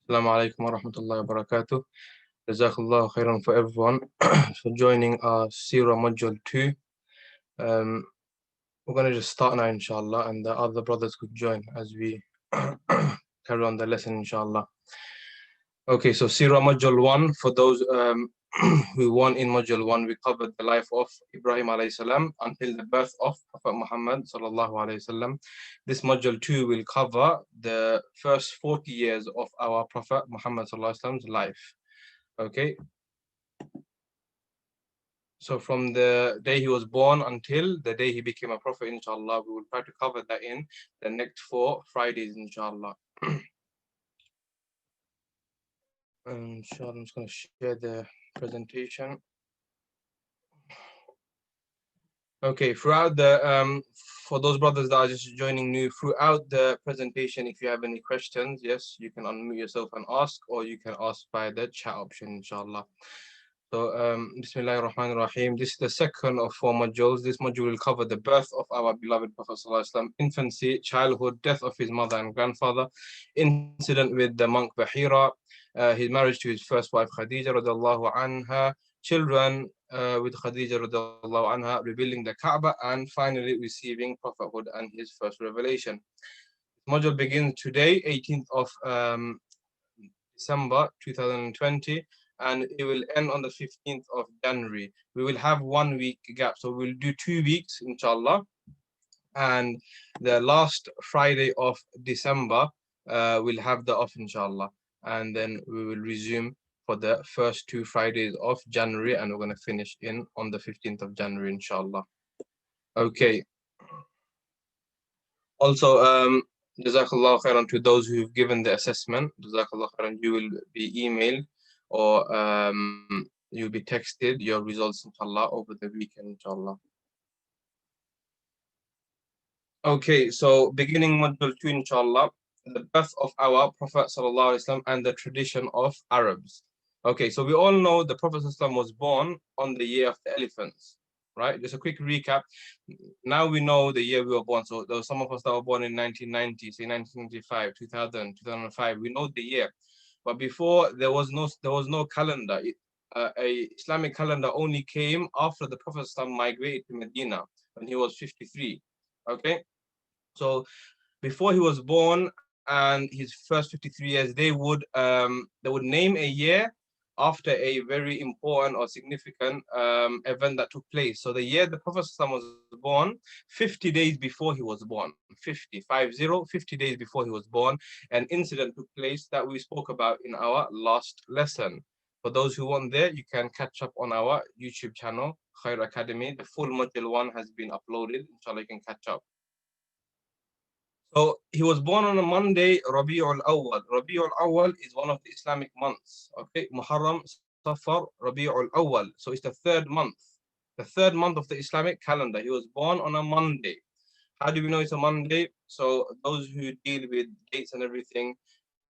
Assalamu alaikum wa rahmatullahi wa barakatuh. Jazakallah khairan for everyone for joining our Seerah module 2. We're going to just start now, inshallah, and the other brothers could join as we carry on the lesson, inshallah. Okay, so Seerah module 1, for those who won in module 1, we covered the life of Ibrahim alayhi salam until the birth of Prophet Muhammad sallallahu alayhi wasallam. This module 2 will cover the first 40 years of our Prophet Muhammad sallallahu alayhi wasallam's life. Okay, so from the day he was born until the day he became a prophet, inshallah, we will try to cover that in the next 4 Fridays, inshallah. Inshallah, I'm just going to share the presentation. Okay, throughout the for those brothers that are just joining new, throughout the presentation, if you have any questions, yes, you can unmute yourself and ask, or you can ask by the chat option, inshallah. So, Bismillahir Rahmanir Rahim. This is the second of 4 modules. This module will cover the birth of our beloved Prophet Sallallahu Alaihi Wasallam, infancy, childhood, death of his mother and grandfather, incident with the monk Baheera, his marriage to his first wife Khadija radiallahu anha, children with Khadija radiallahu anha, rebuilding the Kaaba, and finally receiving prophethood and his first revelation. This module begins today, 18th of December 2020, and it will end on the 15th of January. We will have 1 week gap, so we'll do 2 weeks, inshallah. And the last Friday of December, we'll have the off, inshallah. And then we will resume for the first 2 Fridays of January, and we're going to finish in on the 15th of January, inshallah. Okay. Also, Jazakallah khairan to those who've given the assessment. Jazakallah khairan, you will be emailed or you'll be texted your results, inshallah, over the weekend, inshallah. Okay, so beginning module 2, inshallah, the birth of our Prophet sallallahu alaihi wasallam and the tradition of Arabs. Okay, so we all know the Prophet sallallahu alaihi wasallam was born on the year of the elephants, right? Just a quick recap. Now we know the year we were born. So there were some of us that were born in 1990, say 1995, 2000, 2005. We know the year, but before there was no calendar. A Islamic calendar only came after the Prophet ﷺ migrated to Medina when he was 53. Okay, so before he was born and his first 53 years, they would name a year after a very important or significant event that took place. So the year the Prophet ﷺ was born, 50 days before he was born, 50 days before he was born, an incident took place that we spoke about in our last lesson. For those who weren't there, you can catch up on our YouTube channel, Khayr Academy. The full module 1 has been uploaded. Inshallah, you can catch up. So he was born on a Monday, Rabi'ul Awwal. Rabi'ul Awwal is one of the Islamic months. Okay, Muharram, Safar, Rabi'ul Awwal. So it's the 3rd month of the Islamic calendar. He was born on a Monday. How do we know it's a Monday? So those who deal with dates and everything,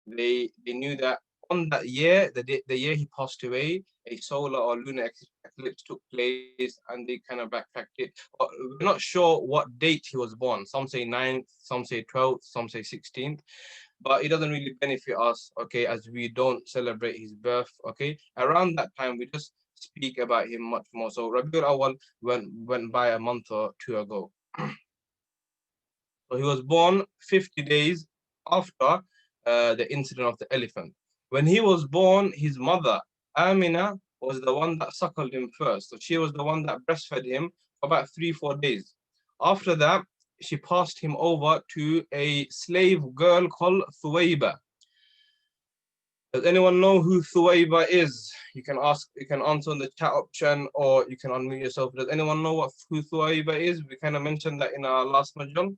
they knew that on that year, the year he passed away, a solar or lunar eclipse took place, and they kind of backtracked it. But we're not sure what date he was born. Some say 9th, some say 12th, some say 16th. But it doesn't really benefit us, okay, as we don't celebrate his birth, okay? Around that time, we just speak about him much more. So Rabiul Awwal went by a month or 2 ago. So he was born 50 days after the incident of the elephant. When he was born, his mother, Aaminah, was the one that suckled him first. So she was the one that breastfed him for about 3-4 days. After that, she passed him over to a slave girl called 𝗃𝗏. Does anyone know who 𝗃𝗏 is? You can answer in the chat option, or you can unmute yourself. Does anyone know who 𝗃𝗏 is? We kind of mentioned that in our last module.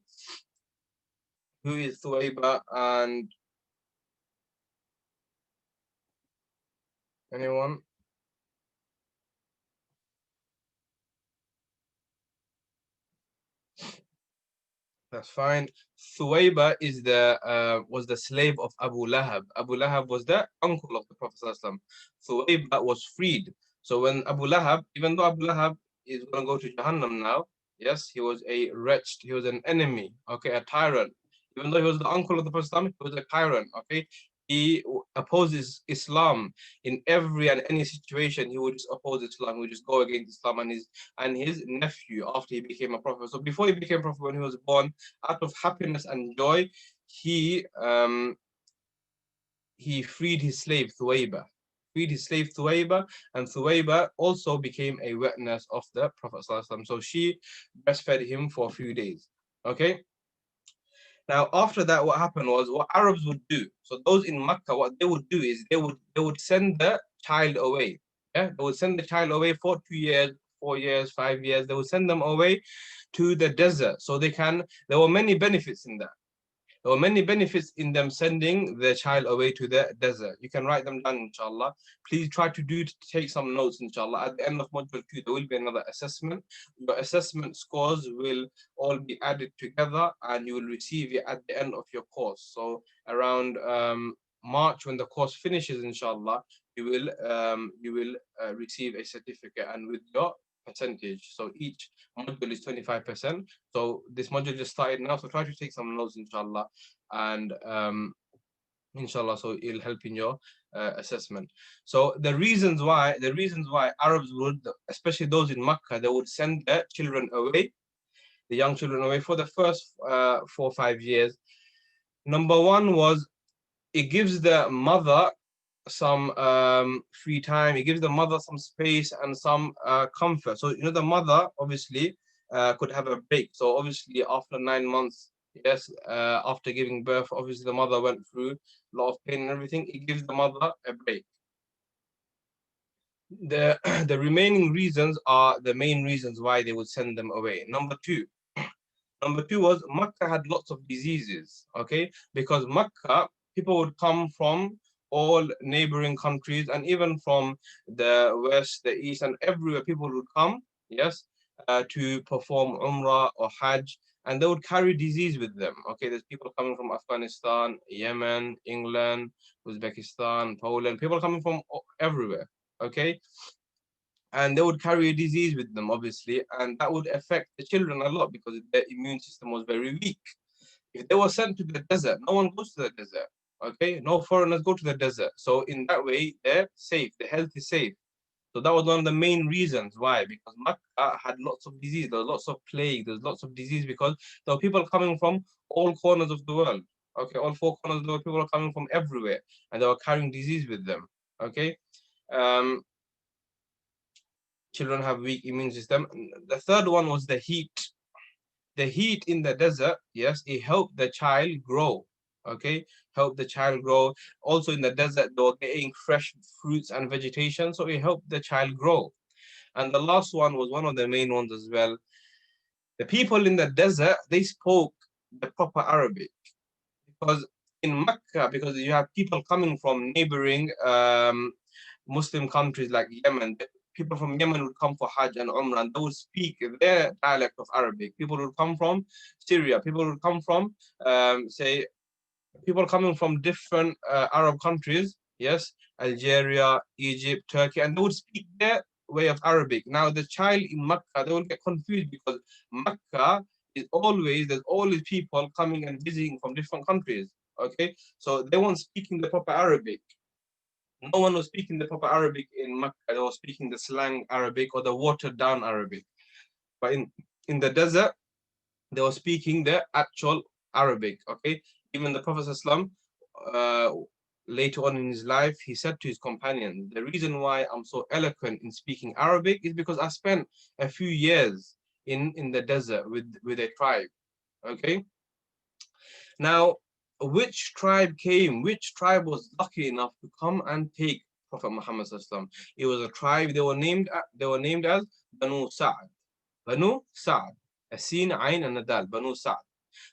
Who is 𝗃𝗏? And anyone? That's fine. 𝗃𝗏 is was the slave of Abu Lahab. Abu Lahab was the uncle of the Prophet ﷺ. 𝗃𝗏 was freed. So when Abu Lahab, even though Abu Lahab is going to go to Jahannam now, yes, he was a wretched, he was an enemy, okay, a tyrant. Even though he was the uncle of the Prophet ﷺ, he was a tyrant, okay. he opposes Islam in every and any situation. He would just oppose Islam. He would just go against Islam. And his nephew, after he became a prophet. So before he became a prophet, when he was born, out of happiness and joy, he freed his slave 𝗃𝗏. Freed his slave 𝗃𝗏, and 𝗃𝗏 also became a witness of the Prophet ﷺ. So she breastfed him for a few days. Okay. Now, after that, what happened was what Arabs would do. So those in Mecca, what they would do is they would send the child away. Yeah, they would send the child away for 2 years, 4 years, 5 years. They would send them away to the desert. So there were many benefits in that. There were many benefits in them sending their child away to the desert. You can write them down, inshallah. Please try to take some notes, inshallah. At the end of module 2, there will be another assessment. Your assessment scores will all be added together and you will receive it at the end of your course. So around March, when the course finishes, inshallah, you will receive a certificate, and with your percentage. So each module is 25%. So this module just started now, so try to take some notes, inshallah, and inshallah, so it'll help in your assessment. So the reasons why Arabs would, especially those in Makkah, they would send their children away, the young children away for the first 4 or 5 years. Number one was it gives the mother some free time. It gives the mother some space and some comfort. So the mother obviously could have a break. So obviously after 9 months, yes, after giving birth, obviously the mother went through a lot of pain and everything. It gives the mother a break. The remaining reasons are the main reasons why they would send them away. Number two was Makkah had lots of diseases. Okay, because Makkah, people would come from all neighboring countries, and even from the west, the east, and everywhere people would come, yes, to perform Umrah or Hajj, and they would carry disease with them. Okay, there's people coming from Afghanistan, Yemen, England, Uzbekistan, Poland, people coming from everywhere. Okay, and they would carry a disease with them, obviously, and that would affect the children a lot because their immune system was very weak. If they were sent to the desert, no one goes to the desert. Okay, no foreigners go to the desert. So in that way, they're safe. The health is safe. So that was one of the main reasons why, because Makkah had lots of disease. There was lots of plague. There's lots of disease because there were people coming from all corners of the world. Okay, all 4 corners of the world, people are coming from everywhere, and they were carrying disease with them. Okay. Children have weak immune system. The third one was the heat. The heat in the desert, yes, it helped the child grow. Okay, helped the child grow. Also in the desert, they were getting fresh fruits and vegetation, so it helped the child grow. And the last one was one of the main ones as well. The people in the desert, they spoke the proper Arabic, because in Mecca, because you have people coming from neighboring Muslim countries like Yemen. People from Yemen would come for Hajj and Umrah, and they would speak their dialect of Arabic. People would come from Syria. People would come from, people coming from different Arab countries, yes, Algeria, Egypt, Turkey, and they would speak their way of Arabic. Now, the child in Mecca, they will get confused because Mecca there's always people coming and visiting from different countries. Okay, so they weren't speaking the proper Arabic. No one was speaking the proper Arabic in Mecca. They were speaking the slang Arabic or the watered down Arabic. But in the desert, they were speaking the actual Arabic. Okay, even the Prophet ﷺ, later on in his life, he said to his companions, the reason why I'm so eloquent in speaking Arabic is because I spent a few years in the desert with a tribe. Okay, now which tribe was lucky enough to come and take Prophet Muhammad ﷺ? It was a tribe, they were named as Banu Sa'd. Banu Sa'd. A sin, ayn, and a dal. Banu Sa'd.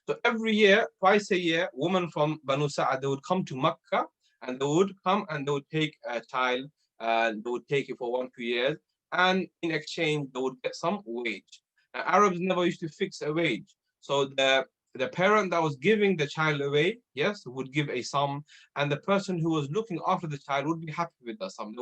So every year, twice a year, women from Banu Sa'd, they would come to Mecca, and they would come and they would take a child, and they would take it for 1 2 years, and in exchange they would get some wage. Arabs never used to fix a wage. So the parent that was giving the child away, yes, would give a sum, and the person who was looking after the child would be happy with that sum.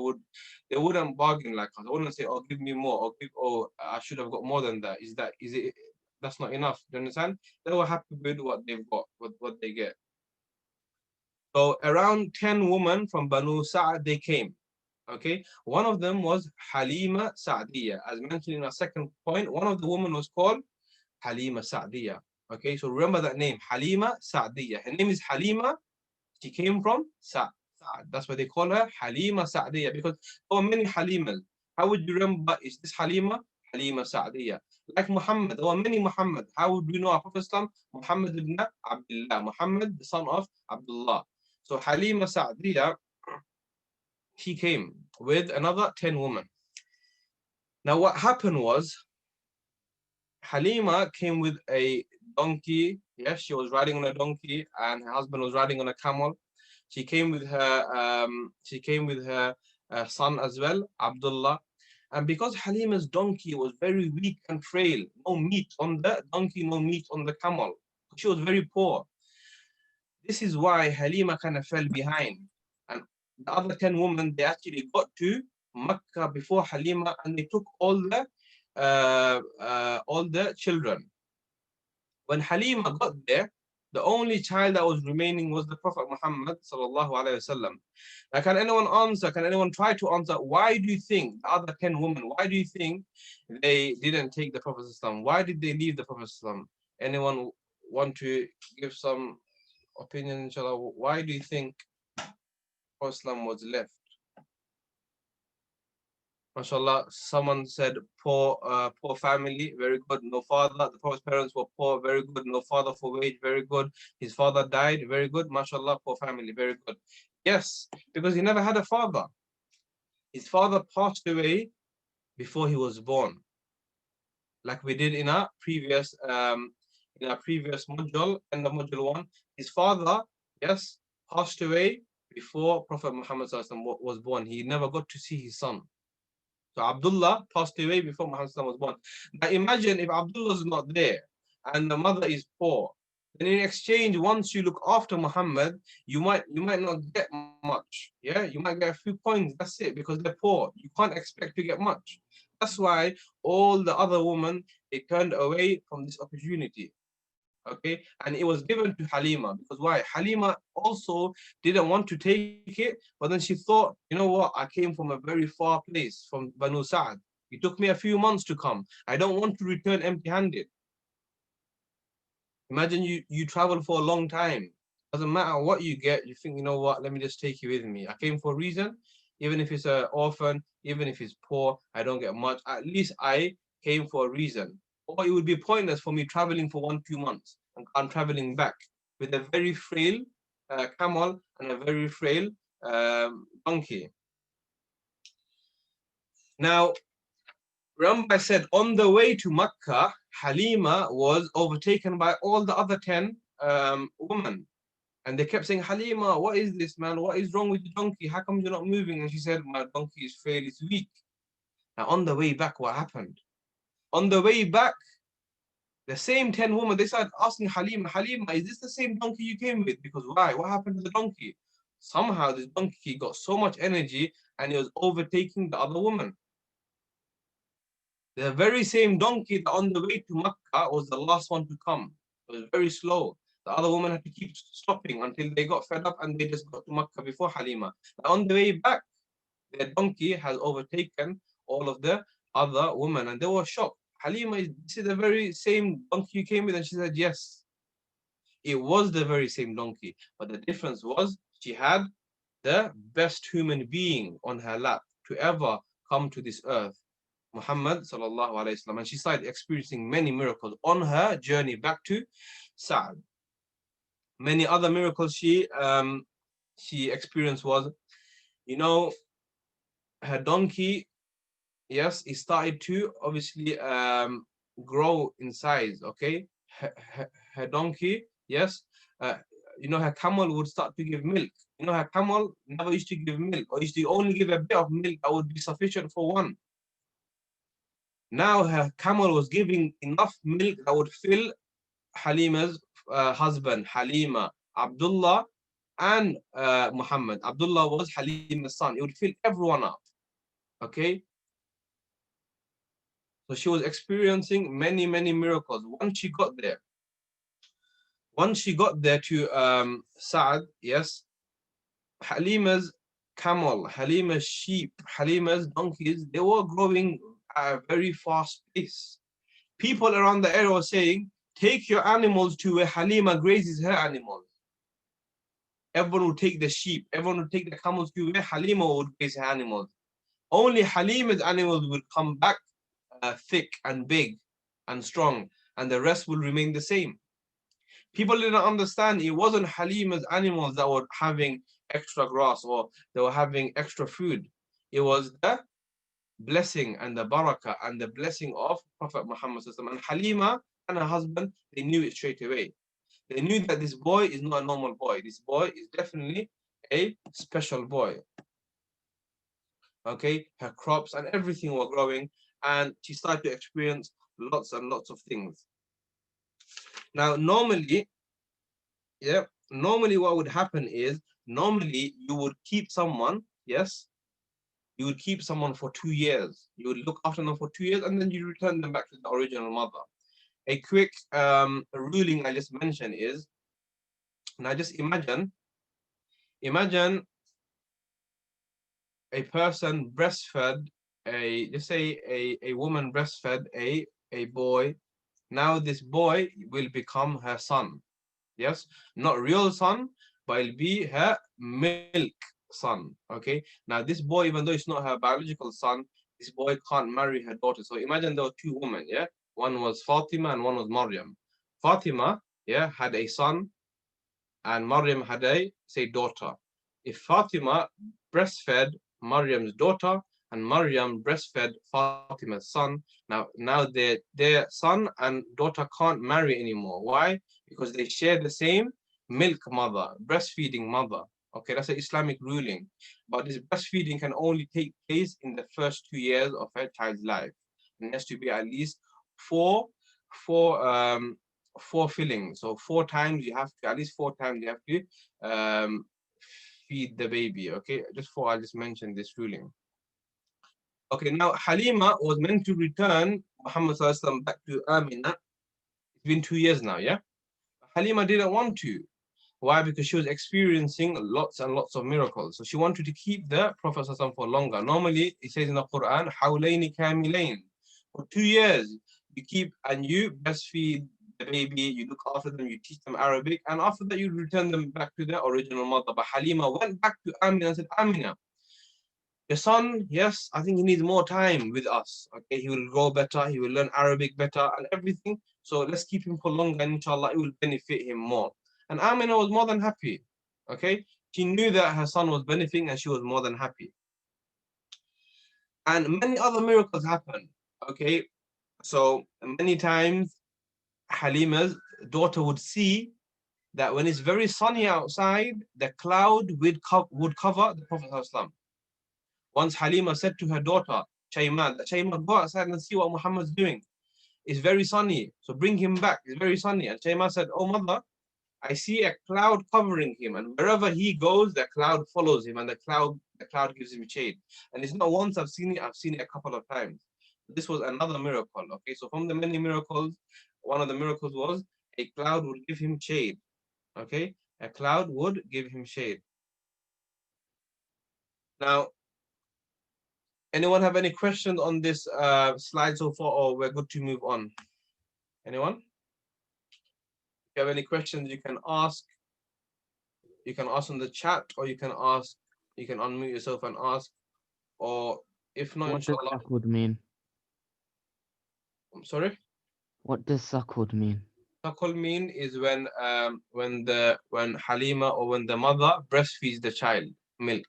They wouldn't bargain like us. They wouldn't say, "Oh, give me more," or "Oh, I should have got more than that." Is it? That's not enough. Do you understand? They were happy with what they've got, what they get. So around 10 women from Banu Sa'd, they came. Okay, one of them was Halima Sa'diyah. As mentioned in our second point, one of the women was called Halima Sa'diyah. Okay, so remember that name, Halima Sa'diyah. Her name is Halima. She came from Sa'd. That's why they call her Halima Sa'diyah, because there were many Halimas. How would you remember, is this Halima? Halima Sa'diyah. Like Muhammad, there were many Muhammad. How would we know our Prophet Islam? Muhammad ibn Abdullah. Muhammad, the son of Abdullah. So Halima Sa'diyah, he came with another 10 women. Now what happened was, Halima came with a donkey. Yes, she was riding on a donkey, and her husband was riding on a camel. She came with her son as well, Abdullah. And because Halima's donkey was very weak and frail, no meat on the donkey, no meat on the camel. She was very poor. This is why Halima kind of fell behind. And the other 10 women, they actually got to Mecca before Halima, and they took all the children. When Halima got there, the only child that was remaining was the Prophet Muhammad sallallahu alaihi wasallam. Now, can anyone answer? Can anyone try to answer? Why do you think the other 10 women? Why do you think they didn't take the Prophet sallam? Why did they leave the Prophet sallam? Anyone want to give some opinion, inshallah? Why do you think Prophet sallam was left? MashaAllah, someone said poor family, very good, no father. The Prophet's parents were poor, very good, no father for wage, very good. His father died, very good, MashaAllah, poor family, very good. Yes, because he never had a father. His father passed away before he was born. Like we did in our previous module, and the module 1. His father, yes, passed away before Prophet Muhammad was born. He never got to see his son. So Abdullah passed away before Muhammad was born. Now imagine if Abdullah is not there and the mother is poor. Then in exchange, once you look after Muhammad, you might not get much. Yeah, you might get a few coins. That's it, because they're poor. You can't expect to get much. That's why all the other women, they turned away from this opportunity. Okay, and it was given to Halima, because why? Halima also didn't want to take it, but then she thought, you know what, I came from a very far place, from Banu Sa'd. It took me a few months to come. I don't want to return empty-handed. Imagine you travel for a long time. Doesn't matter what you get, you think, you know what, let me just take you with me. I came for a reason, even if it's an orphan, even if it's poor, I don't get much. At least I came for a reason. Or it would be pointless for me traveling for 1-2 months and I'm traveling back with a very frail camel and a very frail donkey. Now, remember I said on the way to Mecca, Halima was overtaken by all the other 10 women. And they kept saying, Halima, what is this, man? What is wrong with the donkey? How come you're not moving? And she said, my donkey is frail, it's weak. Now, on the way back, what happened? On the way back, the same 10 women, they started asking Halima, Halima, is this the same donkey you came with? Because why? What happened to the donkey? Somehow this donkey got so much energy and it was overtaking the other woman. The very same donkey that on the way to Mecca was the last one to come. It was very slow. The other woman had to keep stopping until they got fed up and they just got to Mecca before Halima. On the way back, their donkey has overtaken all of the other women, and they were shocked. Halima, this is the very same donkey you came with? And she said, yes. It was the very same donkey, but the difference was she had the best human being on her lap to ever come to this earth, Muhammad sallallahu alaihi wasallam. And she started experiencing many miracles on her journey back to Sa'd. Many other miracles she experienced was, you know, her donkey, yes, it started to obviously grow in size. Okay, her donkey, yes, you know, her camel would start to give milk. You know, her camel never used to give milk, or used to only give a bit of milk that would be sufficient for one. Now her camel was giving enough milk that would fill Halima's husband, Halima, Abdullah, and Muhammad. Abdullah was Halima's son. It would fill everyone up. Okay. So she was experiencing many, many miracles. Once she got there to Sa'd, yes, Halima's camel, Halima's sheep, Halima's donkeys, they were growing at a very fast pace. People around the area were saying, take your animals to where Halima grazes her animals. Everyone would take the sheep, everyone would take the camels to where Halima would graze her animals. Only Halima's animals would come back thick and big and strong, and the rest will remain the same. People didn't understand it wasn't Halima's animals that were having extra grass or they were having extra food. It was the blessing and the barakah and the blessing of Prophet Muhammad. And Halima and her husband, they knew it straight away. They knew that this boy is not a normal boy. This boy is definitely a special boy. Okay, her crops and everything were growing, and she started to experience lots and lots of things. Now, normally what would happen is, normally you would keep someone, yes, you would keep someone for 2 years. You would look after them for 2 years, and then you return them back to the original mother. A quick ruling I just mentioned is, now just imagine a person breastfed just say a woman breastfed a boy. Now this boy will become her son. Yes, not real son, but it'll be her milk son. Okay, now this boy, even though it's not her biological son, this boy can't marry her daughter. So imagine there were 2 women, yeah, one was Fatima and one was Maryam. Fatima, yeah, had a son, and Maryam had a, say, daughter. If Fatima breastfed Maryam's daughter and Maryam breastfed Fatima's son, now their son and daughter can't marry anymore. Why? Because they share the same milk mother, breastfeeding mother. Okay, that's an Islamic ruling. But this breastfeeding can only take place in the first 2 years of her child's life. And it has to be at least four fillings. So 4 times you have to, at least 4 times you have to feed the baby. Okay, I just mentioned this ruling. Okay, now Halima was meant to return Muhammad back to Aaminah. It's been 2 years now, yeah? Halima didn't want to. Why? Because she was experiencing lots and lots of miracles. So she wanted to keep the Prophet for longer. Normally, it says in the Quran, حَوْلَيْنِ كَامِلَيْنِ. For 2 years, you keep and you breastfeed the baby, you look after them, you teach them Arabic, and after that, you return them back to their original mother. But Halima went back to Aaminah and said, Aaminah, your son, yes, I think he needs more time with us. Okay, he will grow better, he will learn Arabic better and everything. So let's keep him for longer, and inshallah, it will benefit him more. And Aaminah was more than happy. Okay, she knew that her son was benefiting, and she was more than happy. And many other miracles happened. Okay, so many times Halima's daughter would see that when it's very sunny outside, the cloud would cover the Prophet ﷺ. Once Halima said to her daughter, 𝗃, go outside and see what Muhammad's doing. It's very sunny, so bring him back. It's very sunny. And 𝗃 said, oh mother, I see a cloud covering him, and wherever he goes, the cloud follows him, and the cloud gives him shade. And it's not once I've seen it a couple of times. This was another miracle. Okay, so from the many miracles, one of the miracles was a cloud would give him shade. Okay, a cloud would give him shade. Now, anyone have any questions on this slide so far, or we're good to move on? Anyone? If you have any questions, you can ask. You can ask on the chat, or you can unmute yourself and ask. Or if not, what does Sakud mean? I'm sorry? What does Sakud mean? Sakul mean is when Halima or when the mother breastfeeds the child milk.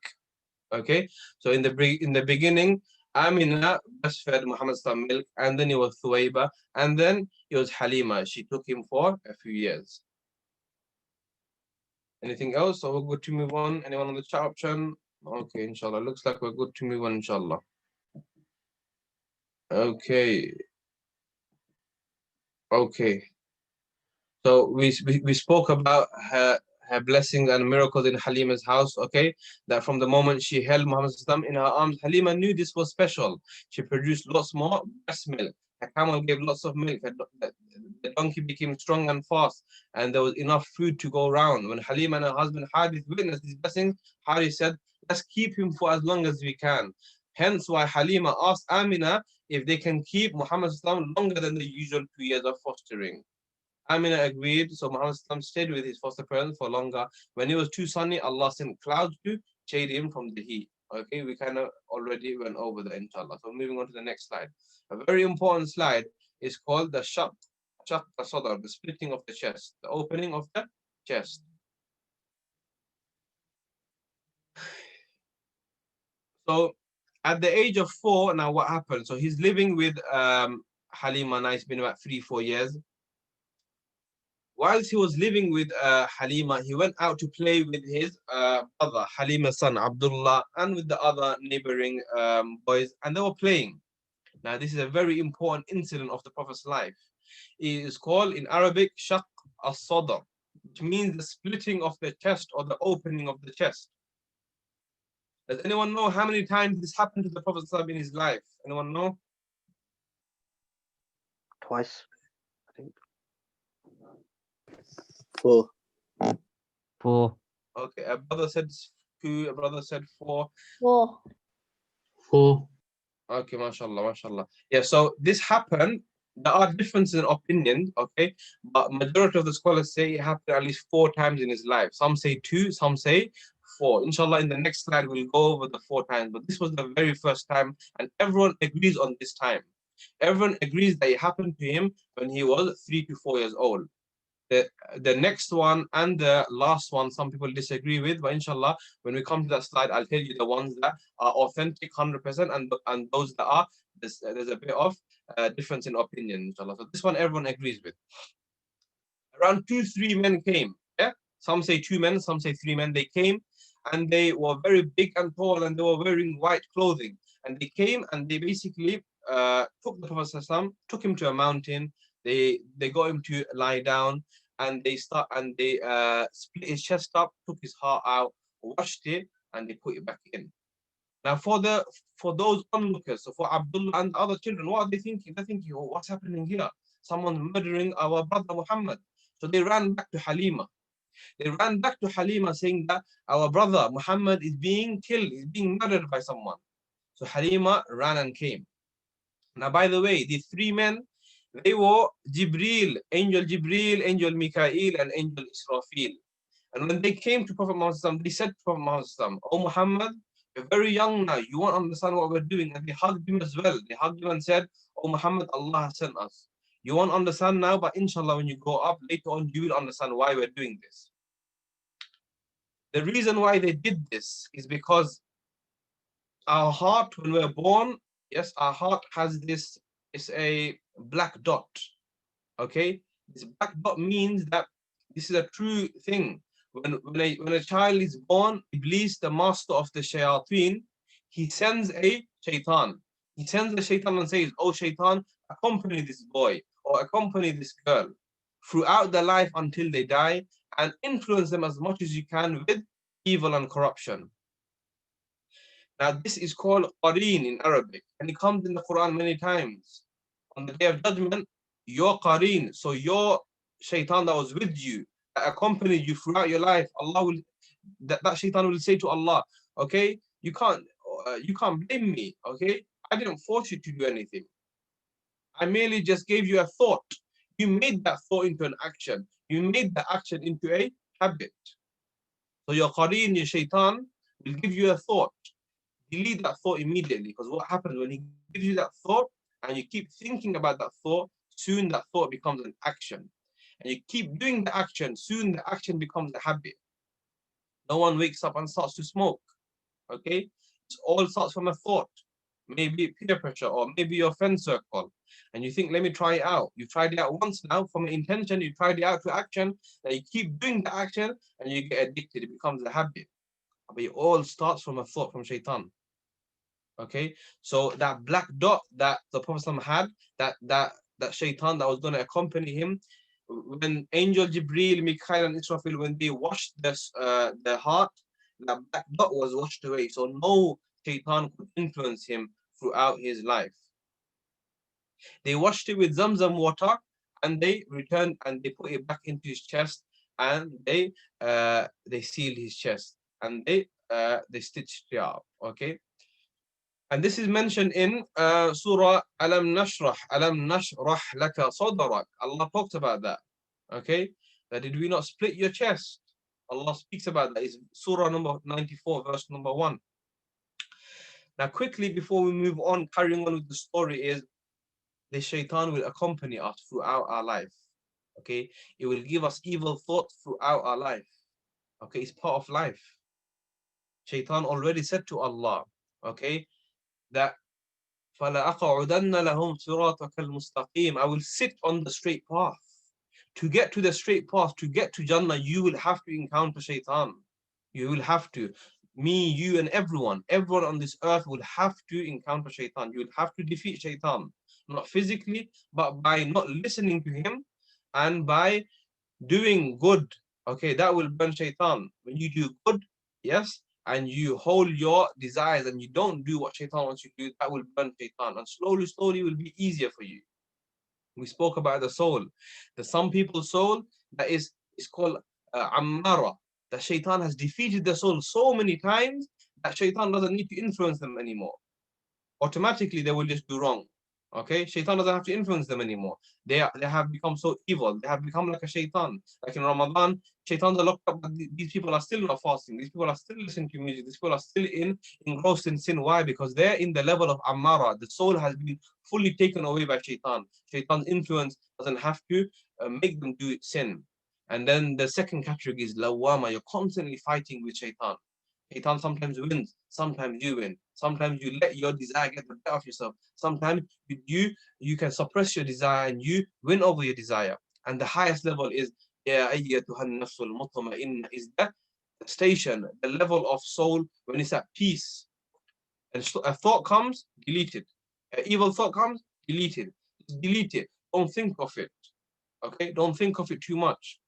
Okay, so in the beginning, Aaminah breastfed Muhammad milk, and then it was 𝗺cie, and then it was Halima. She took him for a few years. Anything else? So we're good to move on. Anyone on the chat option? Okay, inshallah. Looks like we're good to move on, inshallah. Okay. Okay. So we spoke about her blessings and miracles in Halima's house, okay? That from the moment she held Muhammad in her arms, Halima knew this was special. She produced lots more breast milk. a camel gave lots of milk, the donkey became strong and fast, and there was enough food to go around. When Halima and her husband Harith witnessed these blessings, Harith said, let's keep him for as long as we can. Hence why Halima asked Aaminah if they can keep Muhammad longer than the usual 2 years of fostering. Aaminah agreed, so Muhammad stayed with his foster parents for longer. When it was too sunny, Allah sent clouds to shade him from the heat. Okay, we kind of already went over that, inshallah. So moving on to the next slide. A very important slide is called the 𝗃𝗿𝗃 the splitting of the chest, the opening of the chest. So at the age of 4, now what happened? So he's living with Halima, now it's been about 3-4 years. Whilst he was living with Halima, he went out to play with his brother, Halima's son, Abdullah, and with the other neighboring boys, and they were playing. Now, this is a very important incident of the Prophet's life. It is called in Arabic, 𝗃𝗿𝗃𝗃, which means the splitting of the chest or the opening of the chest. Does anyone know how many times this happened to the Prophet in his life? Anyone know? Twice, I think. 4. 4. Okay, a brother said 2, a brother said 4. 4. 4. Okay, mashallah, mashallah. Yeah, so this happened. There are differences in opinion, okay, but majority of the scholars say it happened at least 4 times in his life. Some say 2, some say 4. Inshallah, in the next slide, we'll go over the 4 times, but this was the very first time, and everyone agrees on this time. Everyone agrees that it happened to him when he was 3 to 4 years old. The next one and the last one, some people disagree with, but inshallah, when we come to that slide, I'll tell you the ones that are authentic 100% and those that are, there's a bit of difference in opinion, inshallah. So this one everyone agrees with. Around 2-3 men came. Yeah, some say 2 men, some say 3 men. They came and they were very big and tall and they were wearing white clothing. And they came and they basically took the Prophet, took him to a mountain. They got him to lie down, and they split his chest up, took his heart out, washed it, and they put it back in. Now for those onlookers, so for Abdullah and other children, what are they thinking? They're thinking, oh, what's happening here? Someone's murdering our brother Muhammad. So they ran back to Halima. They ran back to Halima saying that our brother Muhammad is being killed, he's being murdered by someone. So Halima ran and came. Now, by the way, these 3 men, they were Jibril, angel Mikael, and angel Israfil. And when they came to Prophet Muhammad, they said to Prophet Muhammad, oh Muhammad, you're very young now, you won't understand what we're doing. And they hugged him as well. They hugged him and said, oh Muhammad, Allah has sent us. You won't understand now, but inshallah, when you grow up later on, you will understand why we're doing this. The reason why they did this is because our heart, when we're born, yes, our heart has this, it's a black dot. Okay, this black dot means that this is a true thing. When a child is born, Iblis, the master of the shayateen, he sends a shaitan. He sends the shaitan and says, oh shaitan, accompany this boy or accompany this girl throughout their life until they die, and influence them as much as you can with evil and corruption. Now this is called qareen in Arabic, and it comes in the Quran many times. On the Day of Judgment, your qareen, so your shaitan that was with you, that accompanied you throughout your life, Allah will, that shaitan will say to Allah, okay, you can't blame me, okay? I didn't force you to do anything. I merely just gave you a thought. You made that thought into an action. You made the action into a habit. So your qareen, your shaitan, will give you a thought. Delete that thought immediately, because what happens when he gives you that thought and you keep thinking about that thought, soon that thought becomes an action. And you keep doing the action, soon the action becomes a habit. No one wakes up and starts to smoke. Okay? It all starts from a thought. Maybe peer pressure, or maybe your friend circle. And you think, let me try it out. You tried it out once now from an intention, you tried it out to action, and you keep doing the action and you get addicted. It becomes a habit. But it all starts from a thought from shaitan. Okay, so that black dot that the Prophet had, that shaitan that was going to accompany him, when angel Jibril, Mikael, and Israfil, when they washed their heart, that black dot was washed away. So no shaitan could influence him throughout his life. They washed it with Zamzam water, and they returned and they put it back into his chest, and they sealed his chest, and they stitched it up. Okay. And this is mentioned in Surah Alam Nashrah laka sadrak. Allah talked about that. Okay, that did we not split your chest? Allah speaks about that. It's Surah number 94, verse number 1. Now, quickly before we move on, carrying on with the story, is the shaitan will accompany us throughout our life. Okay, it will give us evil thoughts throughout our life. Okay, it's part of life. Shaitan already said to Allah, okay, that فَلَأَقْعُدَنَّ لَهُمْ صِرَاطَكَ الْمُسْتَقِيمَ. I will sit on the straight path. To get to the straight path, to get to Jannah, you will have to encounter shaitan. You will have to. Me, you, and everyone on this earth will have to encounter shaitan. You will have to defeat shaitan. Not physically, but by not listening to him and by doing good. Okay, that will burn shaitan. When you do good, yes, and you hold your desires and you don't do what shaitan wants you to do, that will burn shaitan. And slowly, slowly will be easier for you. We spoke about the soul. The some people's soul that is called Ammara. That shaitan has defeated the soul so many times that shaitan doesn't need to influence them anymore. Automatically they will just do wrong. Okay, shaitan doesn't have to influence them anymore. They have become so evil. They have become like a shaitan. Like in Ramadan, shaitans are locked up, but these people are still not fasting. These people are still listening to music. These people are still engrossed in sin. Why? Because they're in the level of Ammara. The soul has been fully taken away by shaitan. Shaitan's influence doesn't have to make them do sin. And then the second category is Lawama. You're constantly fighting with shaitan. Shaitan sometimes wins, sometimes you win. Sometimes you let your desire get the better of yourself. Sometimes you can suppress your desire and you win over your desire. And the highest level is is the station, the level of soul when it's at peace. And a thought comes, delete it. An evil thought comes, delete it. Just delete it. Don't think of it. Okay? Don't think of it too much.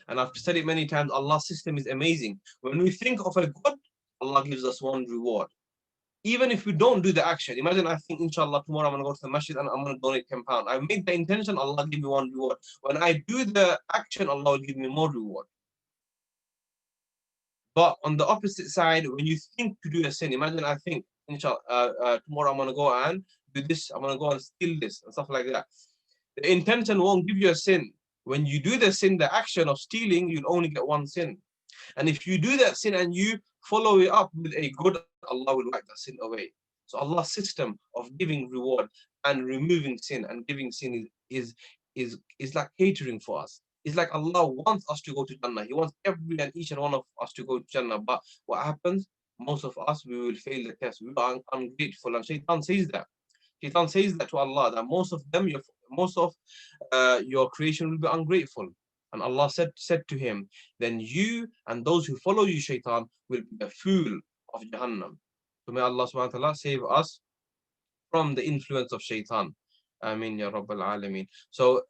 And I've said it many times, Allah's system is amazing. When we think of a good, Allah gives us one reward. Even if we don't do the action, imagine I think, inshallah, tomorrow I'm going to go to the masjid and I'm going to donate £10. I made the intention, Allah give me one reward. When I do the action, Allah will give me more reward. But on the opposite side, when you think to do a sin, imagine I think, inshallah, tomorrow I'm going to go and do this, I'm going to go and steal this, and stuff like that. The intention won't give you a sin. When you do the sin, the action of stealing, you'll only get one sin. And if you do that sin and you follow it up with a good, Allah will wipe that sin away. So Allah's system of giving reward and removing sin and giving sin is like catering for us. It's like Allah wants us to go to Jannah. He wants every and each and one of us to go to Jannah. But what happens? Most of us, we will fail the test. We are ungrateful. And Shaitan says that. Shaitan says that to Allah, that most of your creation will be ungrateful. And Allah said to him, then you and those who follow you, shaitan, will be the fuel of Jahannam. So may Allah subhanahu wa ta'ala save us from the influence of shaitan. Ameen ya Rabbal Alameen. So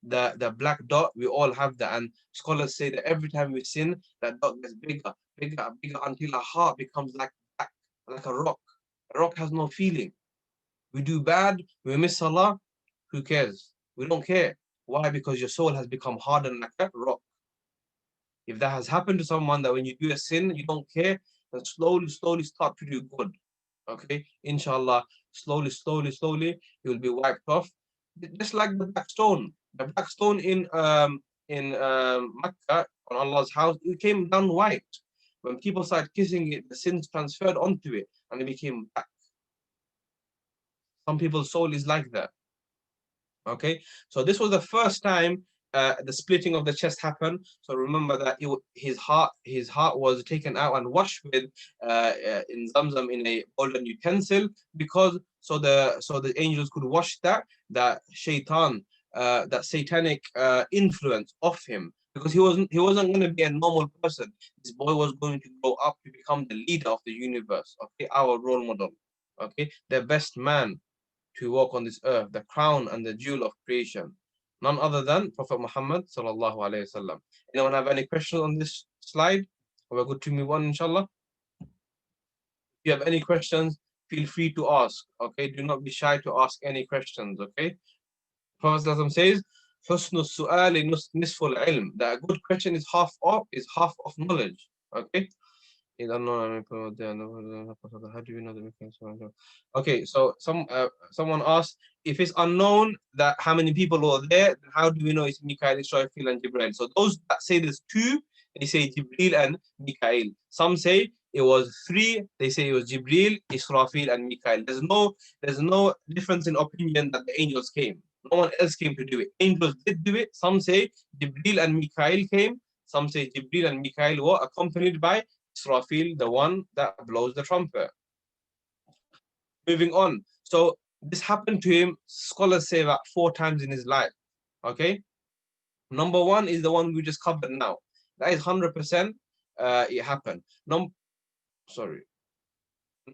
the black dot, we all have that. And scholars say that every time we sin, that dot gets bigger, bigger, bigger until our heart becomes like black, like a rock. A rock has no feeling. We do bad, we miss Allah, who cares? We don't care. Why? Because your soul has become hardened like a rock. If that has happened to someone, that when you do a sin, you don't care, then slowly, slowly start to do good. Okay? Inshallah, slowly, slowly, slowly, you will be wiped off. Just like the black stone. The black stone in Mecca, on Allah's house, it came down white. When people started kissing it, the sins transferred onto it and it became black. Some people's soul is like that. Okay, so this was the first time the splitting of the chest happened. So remember that his heart was taken out and washed with in Zamzam in a golden utensil, because so the angels could wash that shaitan, that satanic influence off him, because he wasn't going to be a normal person. This boy was going to grow up to become the leader of the universe. Okay, our role model. Okay, the best man to walk on this earth, the crown and the jewel of creation, none other than Prophet Muhammad sallallahu alaihi wasallam. Anyone have any questions on this slide? We're good to move on, inshallah. If you have any questions, feel free to ask. Okay, do not be shy to ask any questions. Okay, Prophet says, "Husnul su'ali nisful ilm." That a good question is half of knowledge. Okay. How do you know the? Okay, so someone asked, if it's unknown that how many people were there, how do we know it's Mikael, Israfil, and Jibril? So those that say there's two, they say Jibril and Mikael. Some say it was three, they say it was Jibril, Israfil, and Mikael. There's no difference in opinion that the angels came. No one else came to do it. Angels did do it. Some say Jibril and Mikael came. Some say Jibril and Mikael were accompanied by Israfil, the one that blows the trumpet. Moving on. So this happened to him, scholars say, about 4 times in his life. Okay. Number one is the one we just covered now. That is 100%. It happened. Sorry.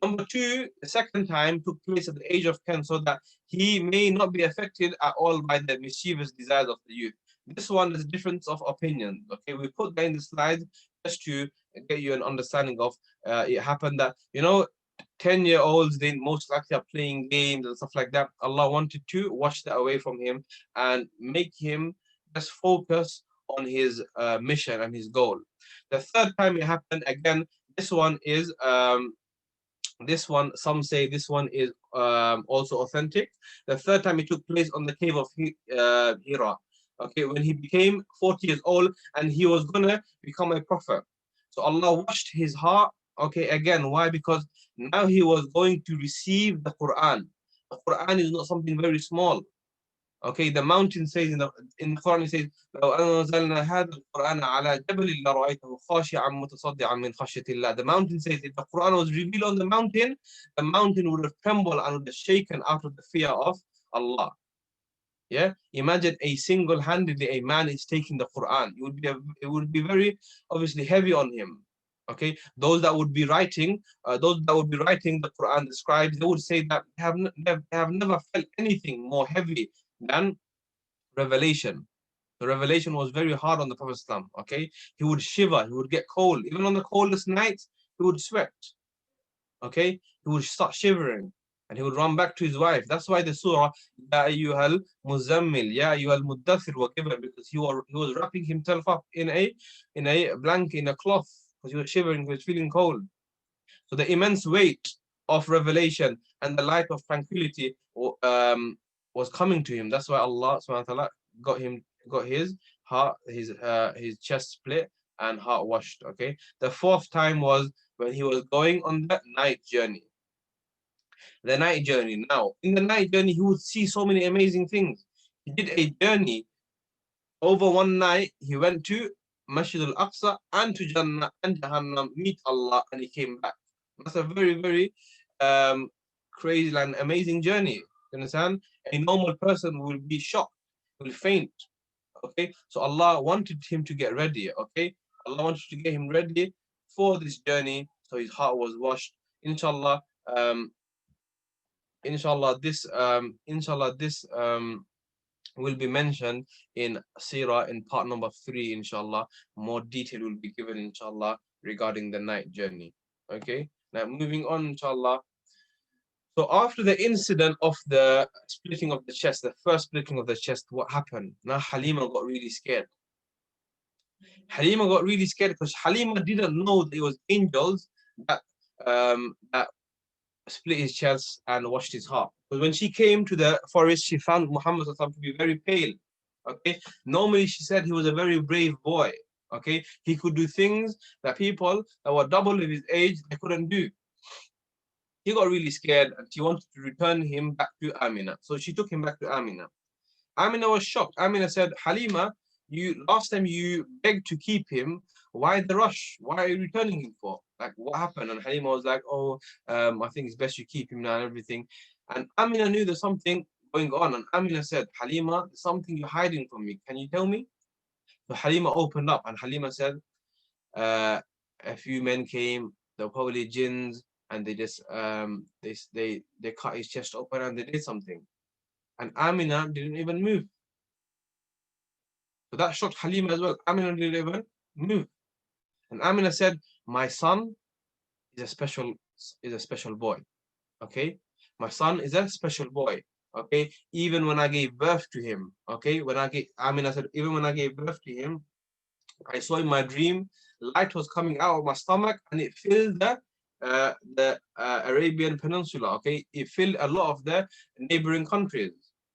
Number two, the second time took place at the age of 10, so that he may not be affected at all by the mischievous desires of the youth. This one is a difference of opinion. Okay, we put that in the slide just to get you an understanding of it happened that, 10-year-olds, they most likely are playing games and stuff like that. Allah wanted to wash that away from him and make him just focus on his mission and his goal. The third time it happened, again, this one is some say this one is also authentic. The third time it took place on the cave of Hira. Okay, when he became 40 years old and he was gonna become a prophet. So Allah washed his heart. Okay, again, why? Because now he was going to receive the Quran. The Quran is not something very small. Okay, the mountain says in the Quran, it says, لو أنزلنا هذا القرآن على جبل لرأيته خاشعا متصدعا من خشية الله. The mountain says, if the Quran was revealed on the mountain would have trembled and would have shaken out of the fear of Allah. Yeah, imagine single-handedly a man is taking the Quran. It would be very obviously heavy on him. Okay, those that would be writing the Quran, the scribes, they would say that they have never felt anything more heavy than revelation. The revelation was very hard on the Prophet ﷺ. Okay, he would shiver, he would get cold. Even on the coldest nights, he would sweat. Okay, he would start shivering and he would run back to his wife. That's why the surah, Ya ayyuhal muzammil, Ya ayyuhal muddathir wa qibar, because he was wrapping himself up in a blanket, in a cloth, because he was shivering, he was feeling cold. So the immense weight of revelation and the light of tranquility was coming to him. That's why Allah subhanahu wa ta'ala got his heart, his chest split and heart washed. Okay. The fourth time was when he was going on the night journey. The night journey. Now, in the night journey, he would see so many amazing things. He did a journey over one night. He went to Masjid al-Aqsa and to Jannah and Jahannam, meet Allah, and he came back. That's a very, very crazy and amazing journey. You understand? A normal person will be shocked, will faint. Okay, so Allah wanted him to get ready. Okay, Allah wanted to get him ready for this journey, so his heart was washed. Inshallah, this will be mentioned in Seerah in part number 3. Inshallah, more detail will be given, inshallah, regarding the night journey. Okay, now moving on, inshallah. So after the incident of the splitting of the chest, the first splitting of the chest, what happened? Now Halima got really scared. Halima got really scared because Halima didn't know that it was angels that split his chest and washed his heart. But when she came to the forest, she found Muhammad to be very pale. Okay, normally she said he was a very brave boy. Okay, he could do things that people that were double of his age they couldn't do. He got really scared and she wanted to return him back to Aaminah. So she took him back to Aaminah. Aaminah was shocked. Aaminah said, Halima, last time you begged to keep him. Why the rush? Why are you returning him for? Like, what happened? And Halima was like, oh, I think it's best you keep him now and everything. And Aaminah knew there's something going on. And Aaminah said, Halima, there's something you're hiding from me. Can you tell me? So Halima opened up and Halima said, a few men came, they were probably jinns, and they just they cut his chest open and they did something. And Aaminah didn't even move. So that shocked Halima as well. Aaminah didn't even move. And Aaminah said, my son is a special boy. Okay, my son is a special boy. Okay, even when I gave birth to him. Okay, Aaminah said, even when I gave birth to him, I saw in my dream light was coming out of my stomach and it filled the Arabian Peninsula. Okay, it filled a lot of the neighboring countries.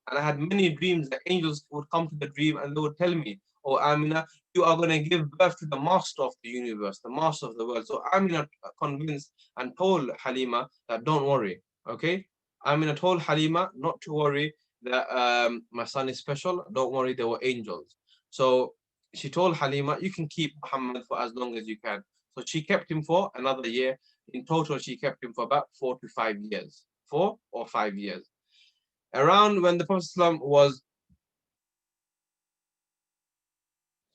And I had many dreams that angels would come to the dream and they would tell me, "Oh, Amina, you are going to give birth to the master of the universe, the master of the world." So Amina convinced and told Halima that don't worry. Okay, Amina told Halima not to worry, that my son is special. Don't worry, they were angels. So she told Halima, you can keep Muhammad for as long as you can. So she kept him for another year. In total, she kept him for about 4 to 5 years. 4 or 5 years. Around when the Prophet ﷺ was,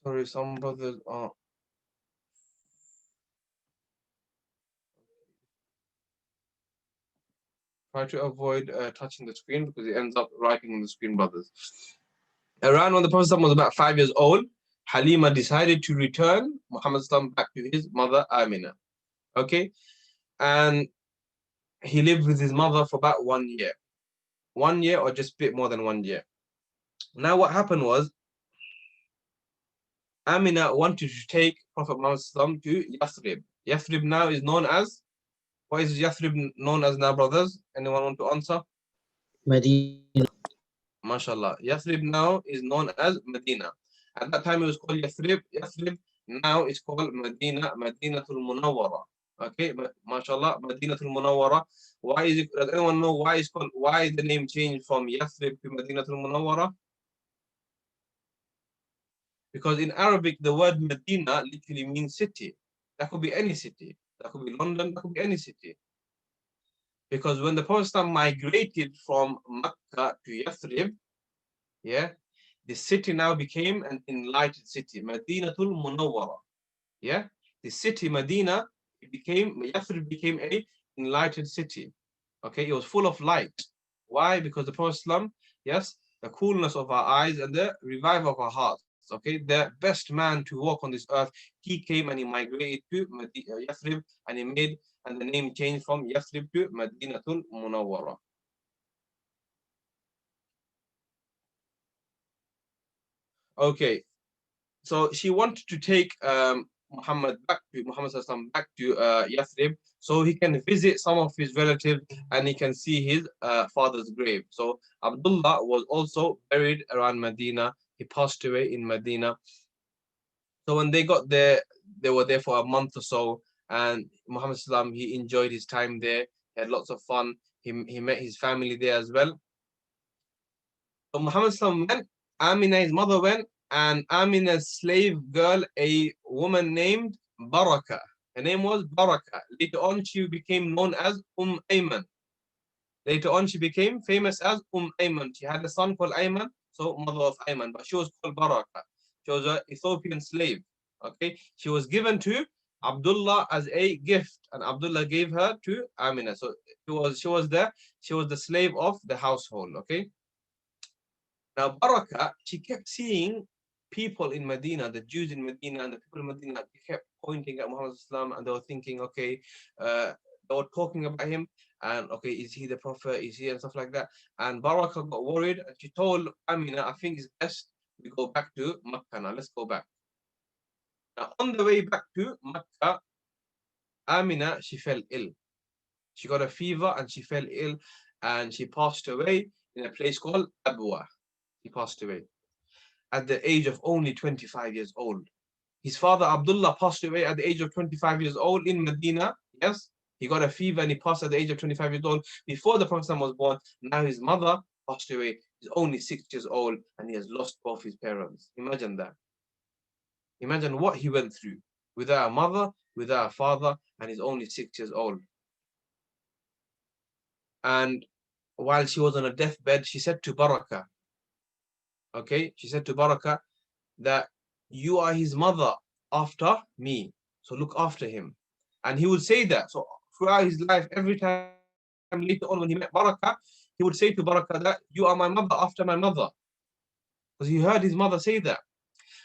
sorry, some brothers are, try to avoid touching the screen because it ends up writing on the screen, brothers. Around when the Prophet ﷺ was about 5 years old, Halima decided to return Muhammad ﷺ back to his mother Aaminah. Okay, and he lived with his mother for about 1 year. 1 year or just a bit more than 1 year. Now what happened was, Aaminah wanted to take Prophet Muhammad to Yathrib. Yathrib now is known as, what is Yathrib known as now, brothers? Anyone want to answer? Medina. MashaAllah. Yathrib now is known as Medina. At that time it was called Yathrib. Yathrib now is called Medina, Madinatul Munawwara. Okay, but MashaAllah, Madinatul Munawwara. Why is it, does anyone know why it's called, why the name changed from Yathrib to Madinatul Munawwara? Because in Arabic, the word Medina literally means city. That could be any city. That could be London, that could be any city. Because when the Prophet migrated from Mecca to Yathrib, yeah, the city now became an enlightened city, Madinatul Munawwara. Yeah, the city Medina, Yathrib became a enlightened city. Okay, it was full of light. Why? Because the Prophet, yes, the coolness of our eyes and the revival of our hearts. Okay, the best man to walk on this earth, he came and he migrated to Yathrib, and he made, and the name changed from Yathrib to Madinatul Munawwara. Okay, so she wanted to take Muhammad back to Yathrib, so he can visit some of his relatives and he can see his father's grave. So Abdullah was also buried around Medina. He passed away in Medina. So when they got there, they were there for a month or so, and Muhammad he enjoyed his time there. He had lots of fun. He met his family there as well. So Muhammad went, Aaminah, his mother, went, and Aaminah's slave girl, a woman named Barakah. Her name was Barakah. Later on, she became known as Ayman. Later on, she became famous as Ayman. She had a son called Ayman, so mother of Ayman, but she was called Barakah. She was an Ethiopian slave. Okay, she was given to Abdullah as a gift, and Abdullah gave her to Aaminah. So she was the slave of the household. Okay. Now, Barakah, she kept seeing people in Medina, the Jews in Medina and the people in Medina, they kept pointing at Muhammad and they were thinking, okay, they were talking about him, and okay, is he the prophet? Is he, and stuff like that. And Barakah got worried and she told Aaminah, I think it's best we go back to Mecca now. Let's go back. Now, on the way back to Mecca, Aaminah, she fell ill. She got a fever and she fell ill and she passed away in a place called Abwa. He passed away at the age of only 25 years old. His father Abdullah passed away at the age of 25 years old in Medina. Yes, he got a fever and he passed at the age of 25 years old before the Prophet was born. Now his mother passed away. He's only 6 years old and he has lost both his parents. Imagine that. Imagine what he went through without a mother, without a father, and he's only 6 years old. And while she was on a deathbed, she said to Barakah, okay, she said to Barakah that you are his mother after me, so look after him. And he would say that. So throughout his life, every time later on when he met Barakah, he would say to Barakah that you are my mother after my mother, because he heard his mother say that.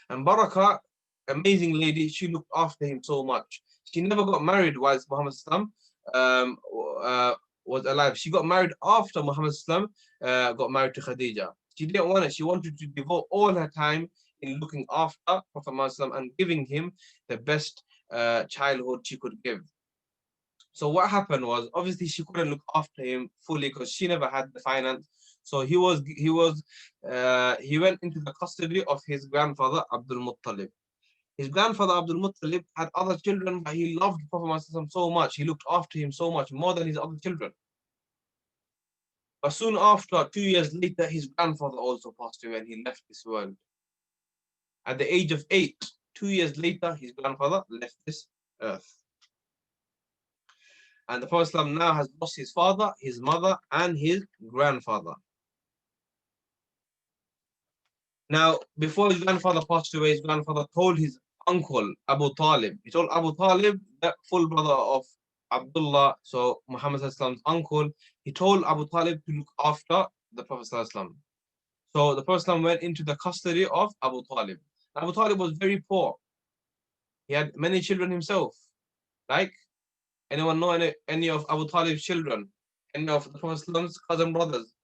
And Barakah, amazing lady, she looked after him so much. She never got married whilst Muhammad was alive. She got married after Muhammad got married to Khadija. She didn't want it. She wanted to devote all her time in looking after Prophet Muhammad and giving him the best childhood she could give. So what happened was, obviously she couldn't look after him fully because she never had the finance. So he went into the custody of his grandfather Abdul Muttalib. His grandfather Abdul Muttalib had other children, but he loved Prophet Muhammad so much, he looked after him so much, more than his other children. But soon after, 2 years later, his grandfather also passed away and he left this world. At the age of 8, 2 years later, his grandfather left this earth. And the Prophet ﷺ now has lost his father, his mother, and his grandfather. Now, before his grandfather passed away, his grandfather told his uncle, Abu Talib. He told Abu Talib, the full brother of Abdullah, so Muhammad ﷺ's uncle, he told Abu Talib to look after the Prophet ﷺ. So the Prophet ﷺ went into the custody of Abu Talib. Abu Talib was very poor. He had many children himself. Like, anyone know any of Abu Talib's children? Any of the Prophet ﷺ's cousin brothers?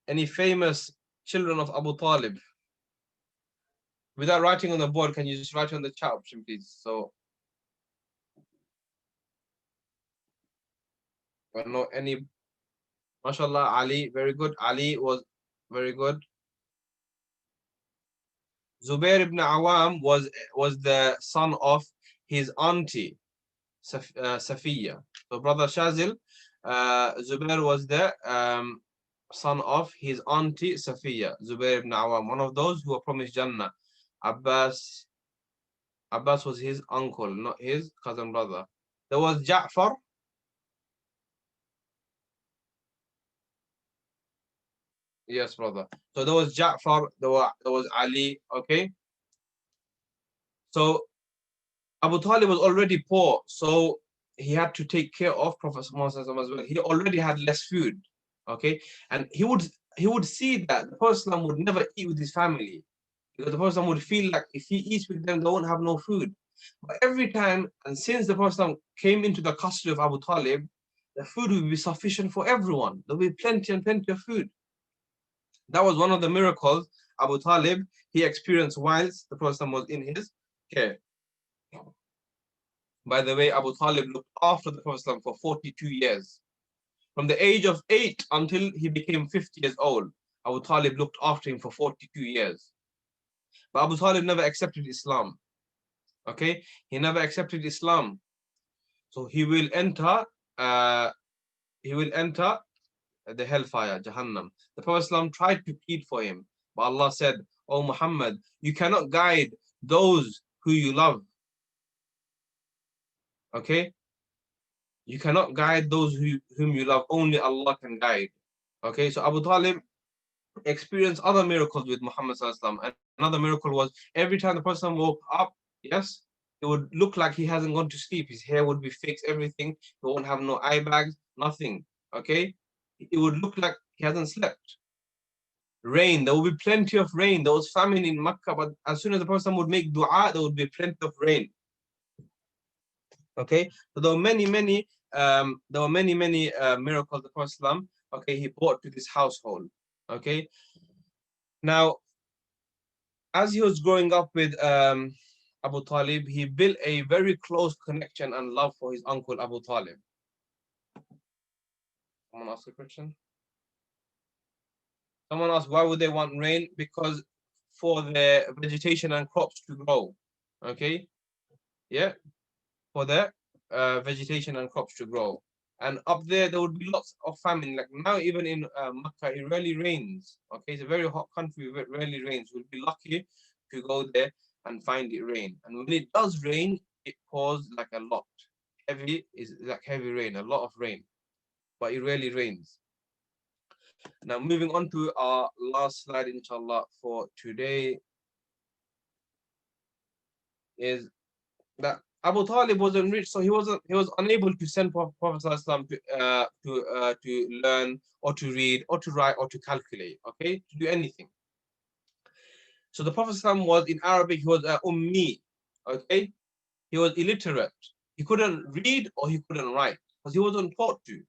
Any famous children of Abu Talib? Without writing on the board, can you just write on the chat option, please? So, I don't know any. MashaAllah, Ali, very good. Ali was very good. Zubair ibn Awam was the son of his auntie, Safiya. So, brother Shazil, Zubair was the son of his auntie, Safiya. Zubair ibn Awam, one of those who were promised Jannah. Abbas was his uncle, not his cousin brother. There was Ja'far. Yes, brother. So there was Ja'far, there was Ali, okay? So Abu Talib was already poor, so he had to take care of Prophet Muhammad as well. He already had less food, okay? And he would see that the Prophet would never eat with his family, because the Prophet would feel like if he eats with them, they won't have no food. But every time, and since the Prophet came into the custody of Abu Talib, the food will be sufficient for everyone. There will be plenty and plenty of food. That was one of the miracles Abu Talib he experienced whilst the Prophet was in his care. By the way, Abu Talib looked after the Prophet for 42 years. From the age of 8 until he became 50 years old, Abu Talib looked after him for 42 years. But Abu Talib never accepted Islam. Okay, he never accepted Islam. So he will enter the hellfire, Jahannam. The Prophet ﷺ tried to plead for him, but Allah said, "O Muhammad, you cannot guide those who you love." Okay? You cannot guide those whom you love. Only Allah can guide. Okay? So Abu Talib experienced other miracles with Muhammad ﷺ. And another miracle was every time the Prophet ﷺ woke up, yes, it would look like he hasn't gone to sleep. His hair would be fixed, everything. He won't have no eye bags, nothing. Okay? It would look like he hasn't slept. Rain, there will be plenty of rain. There was famine in Makkah, but as soon as the Prophet would make dua, there would be plenty of rain. Okay, so there were many miracles the Prophet, okay, he brought to this household. Okay, now as he was growing up with Abu Talib, he built a very close connection and love for his uncle Abu Talib. Someone ask a question? Someone asked, why would they want rain? Because for the vegetation and crops to grow. Okay, yeah, for the vegetation and crops to grow. And up there would be lots of famine. Like now, even in Makkah, it rarely rains. Okay, it's a very hot country, it rarely rains. We'll be lucky to go there and find it rain. And when it does rain, it pours like a lot. Heavy is like heavy rain, a lot of rain, but it rarely rains. Now, moving on to our last slide, inshallah, for today, is that Abu Talib wasn't rich, so he was unable to send Prophet to learn or to read or to write or to calculate, okay, to do anything. So the Prophet was, in Arabic, he was ummi, okay, he was illiterate. He couldn't read or he couldn't write because he wasn't taught to.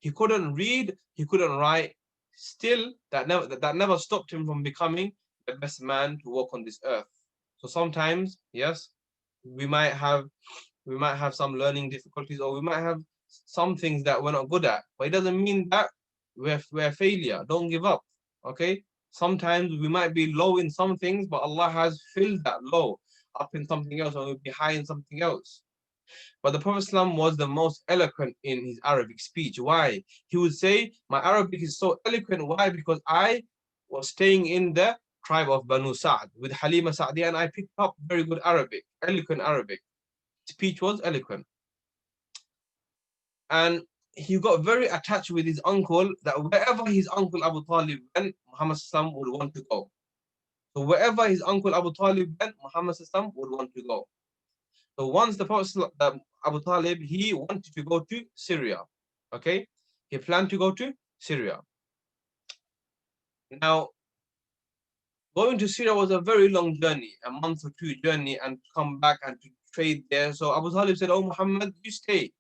He couldn't read, he couldn't write. Still, that never stopped him from becoming the best man to walk on this earth. So sometimes, yes, we might have some learning difficulties, or we might have some things that we're not good at, but it doesn't mean that we're a failure. Don't give up. Okay, sometimes we might be low in some things, but Allah has filled that low up in something else, or we'll be high in something else. But the Prophet ﷺ was the most eloquent in his Arabic speech. Why? He would say, my Arabic is so eloquent. Why? Because I was staying in the tribe of Banu Sa'd with Halima Sa'diya, and I picked up very good Arabic, eloquent Arabic. Speech was eloquent. And he got very attached with his uncle, that wherever his uncle Abu Talib went, Muhammad ﷺ would want to go. So wherever his uncle Abu Talib went, Muhammad ﷺ would want to go. So once the Prophet Abu Talib, he wanted to go to Syria. Okay, he planned to go to Syria. Now, going to Syria was a very long journey, a month or two journey, and to come back and to trade there. So Abu Talib said, "Oh Muhammad, you stay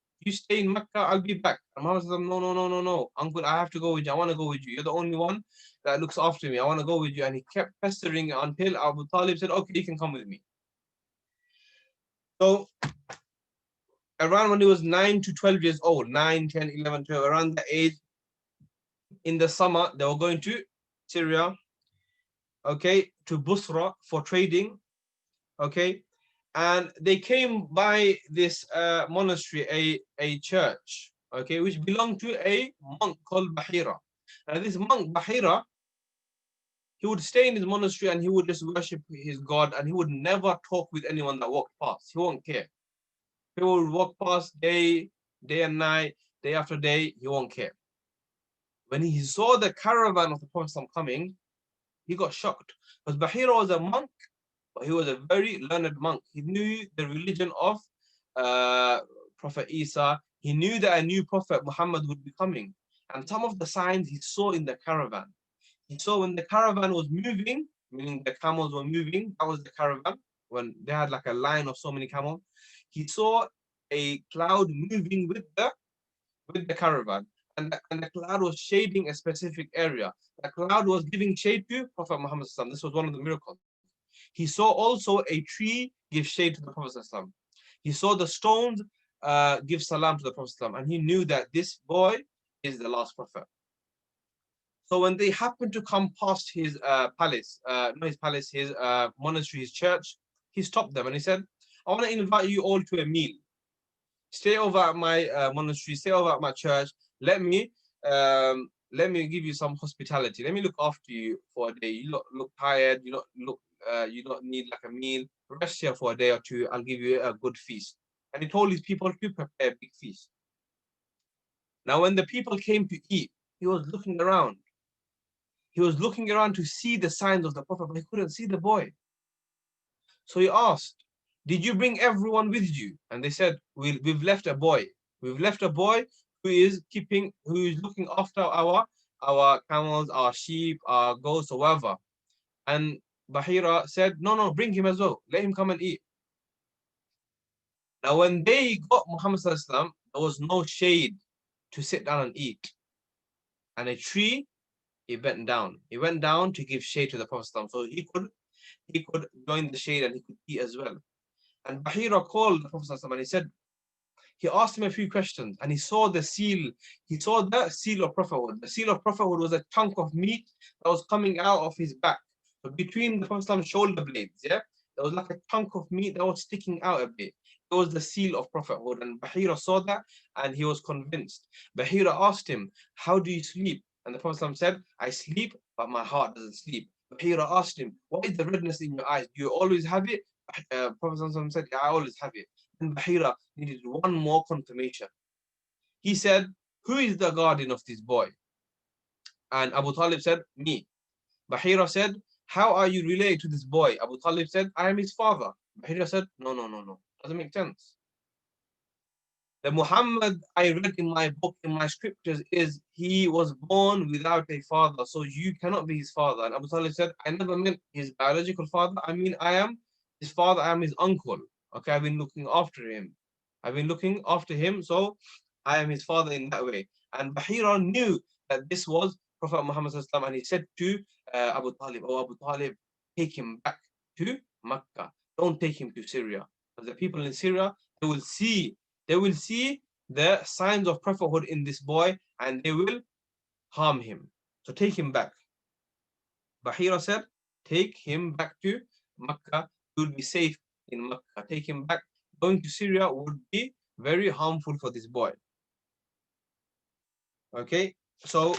in Mecca, I'll be back." And Muhammad said, "No, uncle, I have to go with you. I want to go with you. You're the only one that looks after me. I want to go with you." And he kept pestering until Abu Talib said, "Okay, you can come with me." So around when he was 9 to 12 years old, 9, 10, 11, 12, around that age, in the summer, they were going to Syria, okay, to Busra for trading, okay, and they came by this monastery, a church, okay, which belonged to a monk called Baheera. And this monk, Baheera, he would stay in his monastery and he would just worship his God, and he would never talk with anyone that walked past. He won't care. People would walk past day and night, day after day, he won't care. When he saw the caravan of the Prophet coming, he got shocked. Because Baheera was a monk, but he was a very learned monk. He knew the religion of Prophet Isa. He knew that a new Prophet Muhammad would be coming. And some of the signs he saw in the caravan. He saw when the caravan was moving, meaning the camels were moving, that was the caravan, when they had like a line of so many camels. He saw a cloud moving with the caravan, and the cloud was shading a specific area. The cloud was giving shade to Prophet Muhammad. This was one of the miracles. He saw also a tree give shade to the Prophet. He saw the stones give salam to the Prophet, and he knew that this boy is the last Prophet. So when they happened to come past his palace, not his palace, his monastery, his church, he stopped them and he said, "I want to invite you all to a meal. Stay over at my monastery, stay over at my church. Let me give you some hospitality. Let me look after you for a day. You look tired. You don't need like a meal. Rest here for a day or two. I'll give you a good feast." And he told his people to prepare a big feast. Now, when the people came to eat, he was looking around. He was looking around to see the signs of the Prophet, but he couldn't see the boy. So he asked, "Did you bring everyone with you?" And they said, "We've left a boy. We've left a boy who is looking after our camels, our sheep, our goats, or whatever." And Baheera said, "No, bring him as well. Let him come and eat." Now, when they got Muhammad Sallallahu Alaihi Wasallam, there was no shade to sit down and eat. And a tree, he went down to give shade to the Prophet ﷺ, so he could join the shade and he could eat as well. And Baheera called the Prophet ﷺ and he asked him a few questions, and he saw the seal of prophethood. The seal of prophethood was a chunk of meat that was coming out of his back. So between the Prophet's shoulder blades, there was like a chunk of meat that was sticking out a bit. It was the seal of prophethood, and Baheera saw that and he was convinced. Baheera asked him, "How do you sleep?" And the Prophet said, "I sleep, but my heart doesn't sleep." Baheera asked him, "What is the redness in your eyes? Do you always have it?" Prophet said, "Yeah, I always have it." And Baheera needed one more confirmation. He said, "Who is the guardian of this boy?" And Abu Talib said, "Me." Baheera said, "How are you related to this boy?" Abu Talib said, "I am his father." Baheera said, No. Doesn't make sense. The Muhammad I read in my book, in my scriptures, is he was born without a father, so you cannot be his father. And Abu Talib said, "I never meant his biological father. I mean, I am his father, I am his uncle. Okay, I've been looking after him. So I am his father in that way. And Baheera knew that this was Prophet Muhammad sallallahu, and he said to Abu Talib, oh Abu Talib, take him back to Mecca. Don't take him to Syria. Because the people in Syria, they will see the signs of prophethood in this boy, and they will harm him. So take him back. Baheera said, take him back to Mecca. You will be safe in Mecca. Take him back. Going to Syria would be very harmful for this boy. Okay, so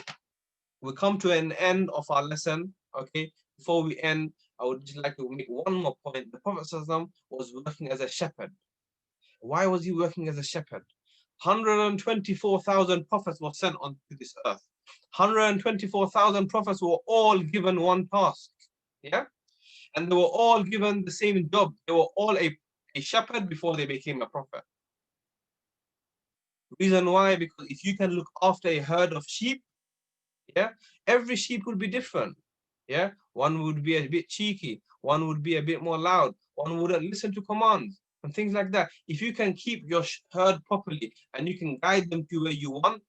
we come to an end of our lesson. Okay, before we end, I would just like to make one more point. The Prophet ﷺ was working as a shepherd. Why was he working as a shepherd? 124,000 prophets were sent onto this earth. 124,000 prophets were all given one task. Yeah, and they were all given the same job. They were all a shepherd before they became a prophet. Reason why? Because if you can look after a herd of sheep, yeah, every sheep would be different. Yeah, one would be a bit cheeky, one would be a bit more loud, one wouldn't listen to commands and things like that. If you can keep your herd properly and you can guide them to where you want,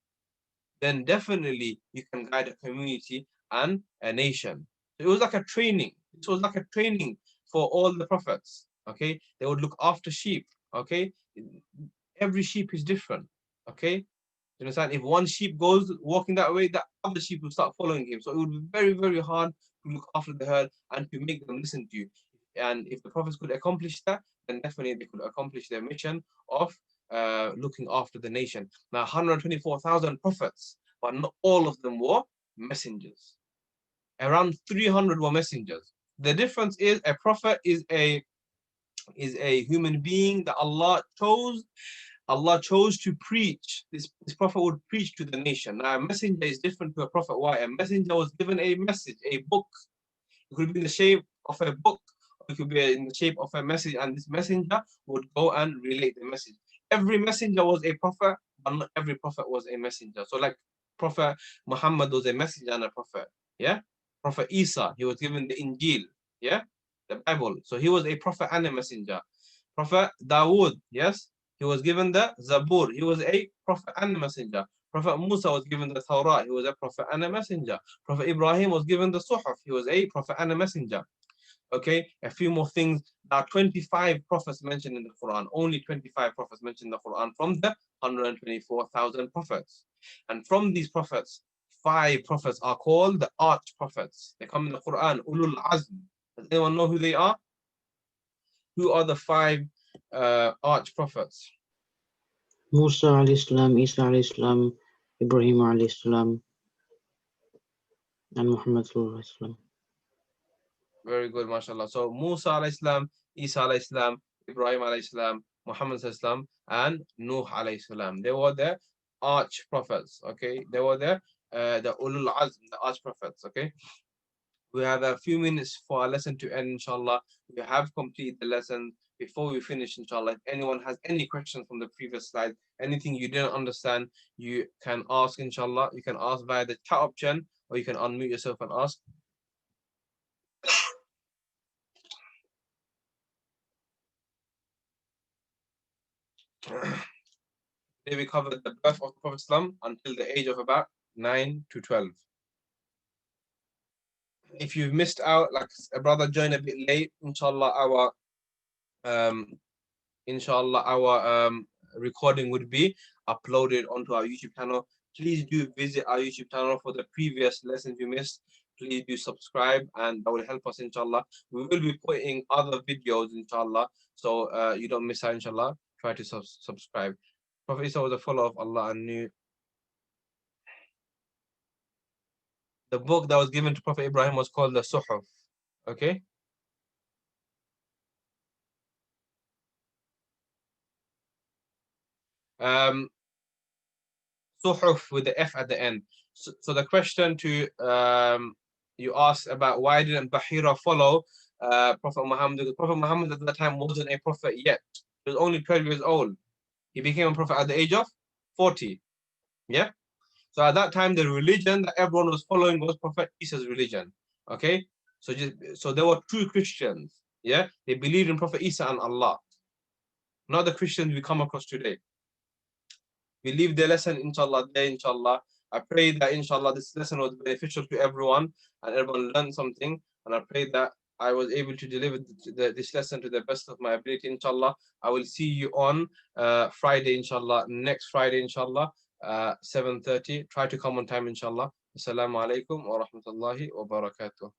then definitely you can guide a community and a nation. So it was like a training. This was like a training for all the prophets. Okay, they would look after sheep. Okay, every sheep is different. Okay, you understand? If one sheep goes walking that way, the other sheep will start following him. So it would be very, very hard to look after the herd and to make them listen to you. And if the prophets could accomplish that, then definitely they could accomplish their mission of looking after the nation. Now, 124,000 prophets, but not all of them were messengers. Around 300 were messengers. The difference is a prophet is a human being that Allah chose to preach. This prophet would preach to the nation. Now, a messenger is different to a prophet. Why? A messenger was given a message, a book. It could be in the shape of a book, or it could be in the shape of a message, and this messenger would go and relate the message. Every messenger was a prophet, but not every prophet was a messenger. So, like Prophet Muhammad was a messenger and a prophet. Yeah? Prophet Isa, he was given the Injil. Yeah? The Bible. So he was a prophet and a messenger. Prophet Dawood, yes? He was given the Zabur. He was a prophet and a messenger. Prophet Musa was given the Torah. He was a prophet and a messenger. Prophet Ibrahim was given the Suhuf. He was a prophet and a messenger. Okay, a few more things. There are 25 prophets mentioned in the Quran. Only 25 prophets mentioned in the Quran from the 124,000 prophets. And from these prophets, 5 prophets are called the arch prophets. They come in the Quran, Ulul Azm. Does anyone know who they are? Who are the 5 arch prophets? Musa alayhi salam, Isa alayhi salam, Ibrahim alayhi salam, and Muhammad sallallahu alayhi salam. Very good, mashallah. So Musa alayhi salam, Isa alayhi salam, Ibrahim alayhi salam, Muhammad alayhi salam, and Nuh alayhi salam. They were the arch prophets. Okay, they were the ulul azm, the arch prophets. Okay, we have a few minutes for our lesson to end, inshallah. We have completed the lesson. Before we finish, inshallah, if anyone has any questions from the previous slide, anything you didn't understand, you can ask, inshallah. You can ask via the chat option, or you can unmute yourself and ask. Today we covered the birth of the Prophet ﷺ until the age of about 9 to 12. If you've missed out, like a brother joined a bit late, inshallah our recording would be uploaded onto our YouTube channel. Please do visit our YouTube channel for the previous lessons you missed. Please do subscribe, and that will help us, inshallah. We will be putting other videos, inshallah, so you don't miss out, inshallah. Try to subscribe. Prophet Isa was a follower of Allah and knew the book that was given to Prophet Ibrahim was called the Suhuf. Okay. Suhuf with the F at the end. So the question to you asked about why didn't Baheera follow Prophet Muhammad? Because Prophet Muhammad at that time wasn't a prophet yet. He was only 12 years old. He became a prophet at the age of 40. Yeah. So at that time, the religion that everyone was following was Prophet Isa's religion. Okay. So there were true Christians. Yeah. They believed in Prophet Isa and Allah. Not the Christians we come across today. we leave the lesson inshallah there, inshallah. I pray that inshallah this lesson was beneficial to everyone and everyone learned something, and I pray that I was able to deliver this lesson to the best of my ability, inshallah. I will see you on Friday, inshallah, next Friday, inshallah, 7:30. Try to come on time, inshallah. Assalamu alaikum wa rahmatullahi wa barakatuh.